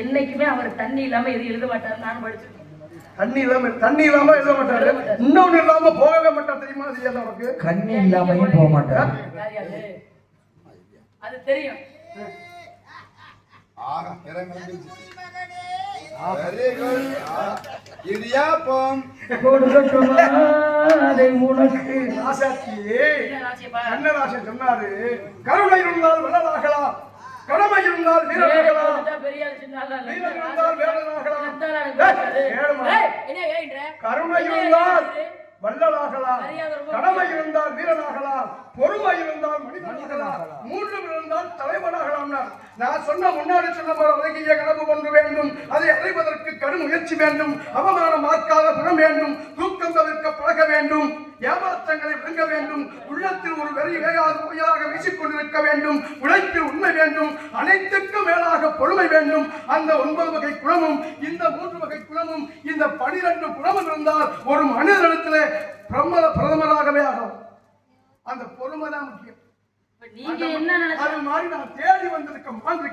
என்னைக்குமே அவர் தண்ணி இல்லாம எது எழுத மாட்டார். நான் படிச்சிருக்கேன். தண்ணி இல்லாம எழுத மாட்டாரு. இன்னொன்னு இல்லாம போகவே மாட்டார். தெரியுமா? அது எல்லாம் அவருக்கு கண்ணி இல்லாமையும் போக மாட்டார். அது தெரியும். இடியாப்பம் உனக்கு கண்ணதாசன் சொன்னாரு, கருணை இருந்தால் வள்ளலாகலாம், கடமை இருந்தால் வீரனாகலாம், வீரன் இருந்தால் வேடனாகலாம். கருணை இருந்தால் வள்ளலாகலாம், கடமை இருந்தால் வீரனாகலாம், பொறுமை இருந்தால் மனிதனாகலாம், மூன்றும் இருந்தால் தலைவனாகலாம். நான் சொன்ன முன்னாடி சொன்ன அழகிய கனவு ஒன்று வேண்டும். அதை அடைவதற்கு கடும் முயற்சி வேண்டும். அவமானம் ஆக்காத குணம் வேண்டும். தூக்கம் தவிர்க்க பழக வேண்டும். ஏமாற்றங்களை விளங்க வேண்டும். உள்ளத்தில் ஒரு வெறி வேகாத பொய்யாக வீசிக்கொண்டிருக்க வேண்டும். உழைப்பில் உண்மை வேண்டும். அனைத்துக்கும் மேலாக பொறுமை வேண்டும். அந்த 9 வகை குணமும் இந்த 3 வகை குணமும் இந்த 12 குணமும் இருந்தால் ஒரு மனிதனிடத்திலே பிரதமராகவே ஆகும். அந்த பொறுமை தான் முக்கியம். நீங்க என்ன அது மாதிரி நான் தேடி வந்திருக்க